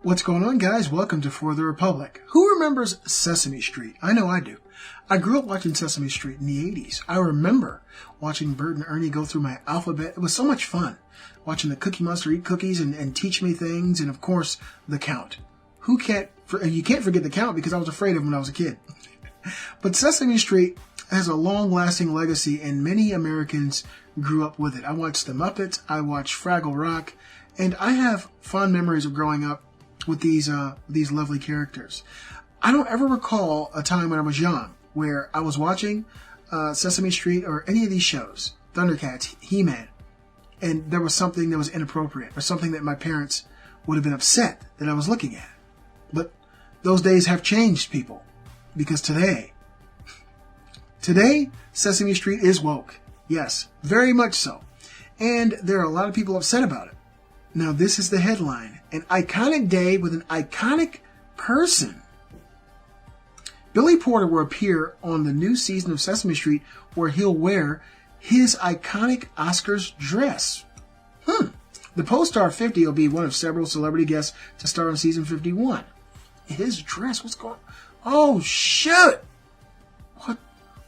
What's going on, guys? Welcome to For the Republic. Who remembers Sesame Street? I know I do. I grew up watching Sesame Street in the 80s. I remember watching Bert and Ernie go through my alphabet. It was so much fun. Watching the Cookie Monster eat cookies and teach me things, and of course, the count. You can't forget the count because I was afraid of him when I was a kid. But Sesame Street has a long-lasting legacy, and many Americans grew up with it. I watched The Muppets, I watched Fraggle Rock, and I have fond memories of growing up with these lovely characters. I don't ever recall a time when I was young where I was watching Sesame Street or any of these shows, Thundercats, He-Man, and there was something that was inappropriate or something that my parents would have been upset that I was looking at. But those days have changed, people, because today, Sesame Street is woke. Yes, very much so. And there are a lot of people upset about it. Now, this is the headline. An iconic day with an iconic person. Billy Porter will appear on the new season of Sesame Street where he'll wear his iconic Oscars dress. The post-star 50 will be one of several celebrity guests to star in season 51. His dress? What's going on? Oh, shit!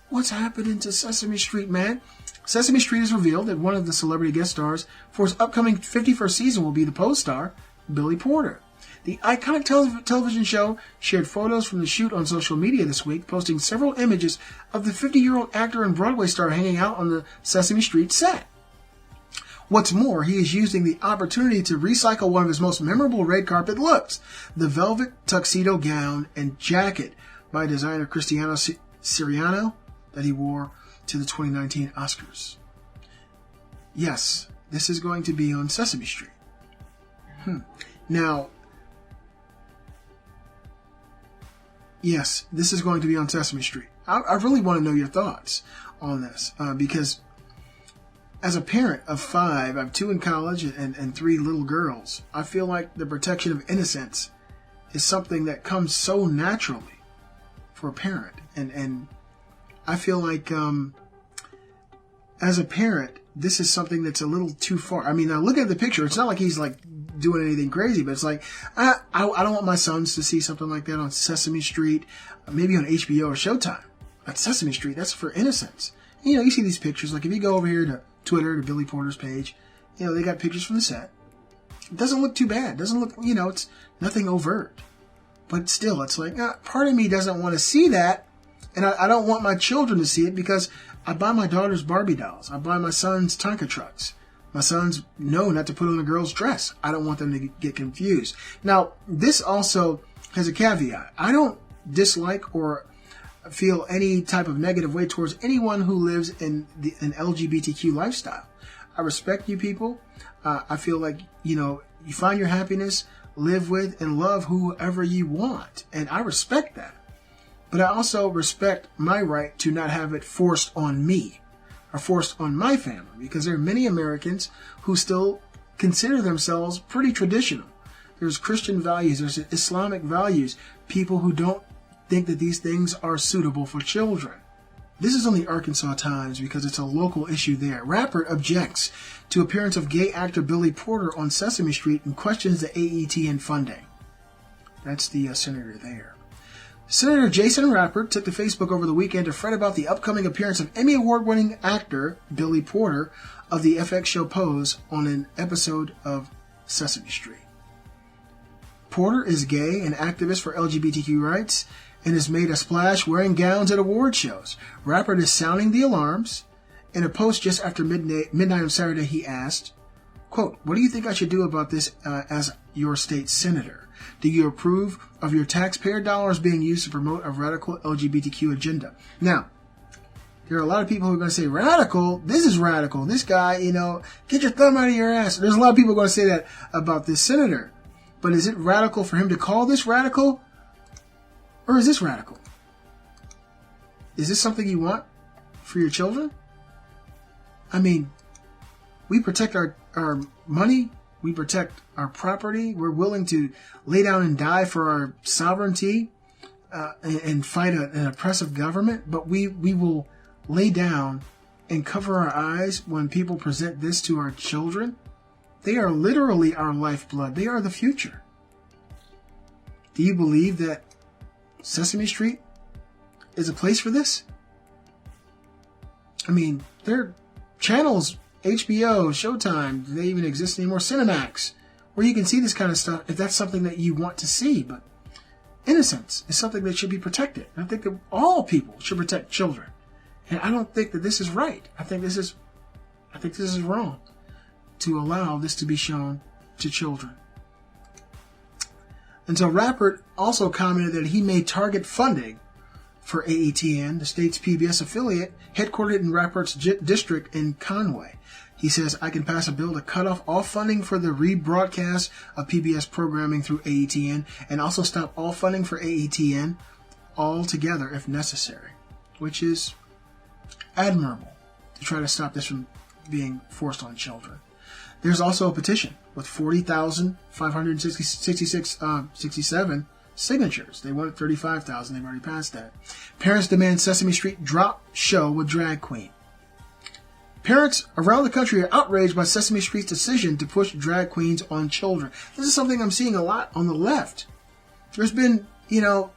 What's happening to Sesame Street, man? Sesame Street has revealed that one of the celebrity guest stars for its upcoming 51st season will be the post-star, Billy Porter. The iconic television show shared photos from the shoot on social media this week, posting several images of the 50-year-old actor and Broadway star hanging out on the Sesame Street set. What's more, he is using the opportunity to recycle one of his most memorable red carpet looks, the velvet tuxedo gown and jacket by designer Cristiano Siriano that he wore to the 2019 Oscars. Yes, this is going to be on Sesame Street. Now, yes, this is going to be on Sesame Street. I really want to know your thoughts on this because as a parent of 5, I have 2 in college and 3 little girls. I feel like the protection of innocence is something that comes so naturally for a parent. And I feel like as a parent, this is something that's a little too far. I mean, now look at the picture. It's not like he's like doing anything crazy, but it's like, I don't want my sons to see something like that on Sesame Street, maybe on HBO or Showtime. But Sesame Street, that's for innocence. You know, you see these pictures. Like if you go over here to Twitter, to Billy Porter's page, you know, they got pictures from the set. It doesn't look too bad. It doesn't look, you know, it's nothing overt. But still, it's like, part of me doesn't want to see that. And I don't want my children to see it because I buy my daughters Barbie dolls. I buy my sons Tonka trucks. My sons know not to put on a girl's dress. I don't want them to get confused. Now, this also has a caveat. I don't dislike or feel any type of negative way towards anyone who lives in an LGBTQ lifestyle. I respect you people. I feel like, you know, you find your happiness, live with and love whoever you want. And I respect that. But I also respect my right to not have it forced on me or forced on my family because there are many Americans who still consider themselves pretty traditional. There's Christian values, there's Islamic values, people who don't think that these things are suitable for children. This is on the Arkansas Times because it's a local issue there. Rapper objects to appearance of gay actor Billy Porter on Sesame Street and questions the AETN funding. That's the senator there. Senator Jason Rappert took to Facebook over the weekend to fret about the upcoming appearance of Emmy Award-winning actor Billy Porter of the FX show Pose on an episode of Sesame Street. Porter is gay and activist for LGBTQ rights and has made a splash wearing gowns at award shows. Rappert is sounding the alarms. In a post just after midnight on Saturday, he asked, quote, "What do you think I should do about this as your state senator? Do you approve of your taxpayer dollars being used to promote a radical LGBTQ agenda?" Now, there are a lot of people who are going to say, radical? This is radical. This guy, you know, get your thumb out of your ass. There's a lot of people going to say that about this senator. But is it radical for him to call this radical? Or is this radical? Is this something you want for your children? I mean, we protect our money. We protect our property. We're willing to lay down and die for our sovereignty and fight an oppressive government. But we will lay down and cover our eyes when people present this to our children. They are literally our lifeblood. They are the future. Do you believe that Sesame Street is a place for this? I mean, their channels, HBO, Showtime, do they even exist anymore? Cinemax, where you can see this kind of stuff if that's something that you want to see. But innocence is something that should be protected. I think that all people should protect children. And I don't think that this is right. I think this is wrong to allow this to be shown to children. And so Rappert also commented that he may target funding for AETN, the state's PBS affiliate, headquartered in Rappert's district in Conway. He says, I can pass a bill to cut off all funding for the rebroadcast of PBS programming through AETN and also stop all funding for AETN altogether if necessary, which is admirable to try to stop this from being forced on children. There's also a petition with 40,567 signatures. They wanted 35,000. They've already passed that. Parents demand Sesame Street drop show with drag queen. Parents around the country are outraged by Sesame Street's decision to push drag queens on children. This is something I'm seeing a lot on the left. There's been,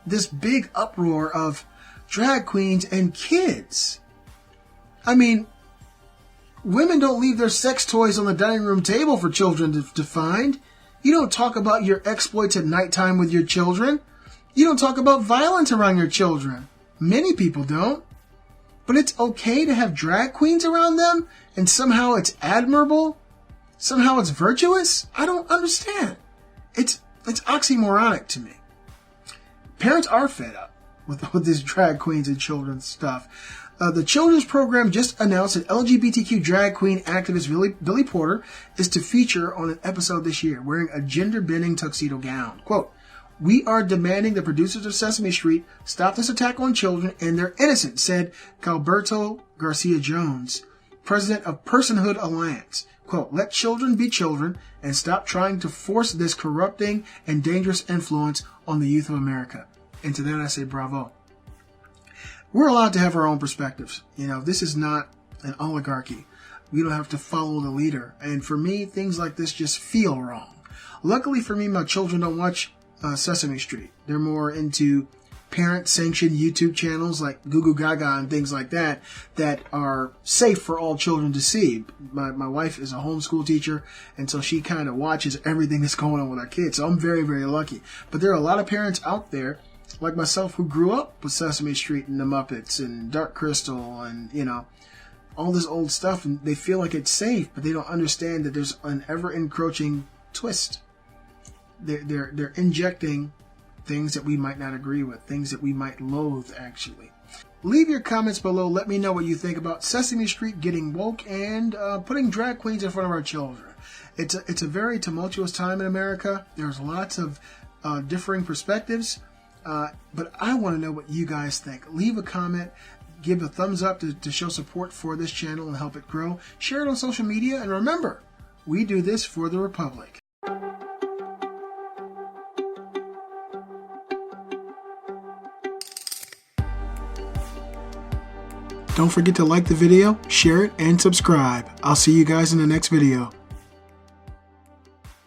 this big uproar of drag queens and kids. I mean, women don't leave their sex toys on the dining room table for children to find. You don't talk about your exploits at nighttime with your children. You don't talk about violence around your children. Many people don't. But it's okay to have drag queens around them, and somehow it's admirable? Somehow it's virtuous? I don't understand. It's oxymoronic to me. Parents are fed up with this drag queens and children's stuff. The children's program just announced that LGBTQ drag queen activist Billy Porter is to feature on an episode this year, wearing a gender-bending tuxedo gown. Quote, we are demanding the producers of Sesame Street stop this attack on children and they're innocent, said Calberto Garcia Jones, president of Personhood Alliance. Quote, let children be children and stop trying to force this corrupting and dangerous influence on the youth of America. And to that I say bravo. We're allowed to have our own perspectives. This is not an oligarchy. We don't have to follow the leader. And for me, things like this just feel wrong. Luckily for me, my children don't watch Sesame Street. They're more into parent-sanctioned YouTube channels like Goo Goo Gaga and things like that are safe for all children to see. My wife is a homeschool teacher, and so she kind of watches everything that's going on with our kids. So I'm very, very lucky. But there are a lot of parents out there like myself who grew up with Sesame Street and the Muppets and Dark Crystal and, all this old stuff, and they feel like it's safe, but they don't understand that there's an ever-encroaching twist. They're injecting things that we might not agree with, things that we might loathe, actually. Leave your comments below. Let me know what you think about Sesame Street getting woke and putting drag queens in front of our children. It's a very tumultuous time in America. There's lots of differing perspectives, but I want to know what you guys think. Leave a comment. Give a thumbs up to show support for this channel and help it grow. Share it on social media. And remember, we do this for the Republic. Don't forget to like the video, share it, and subscribe. I'll see you guys in the next video.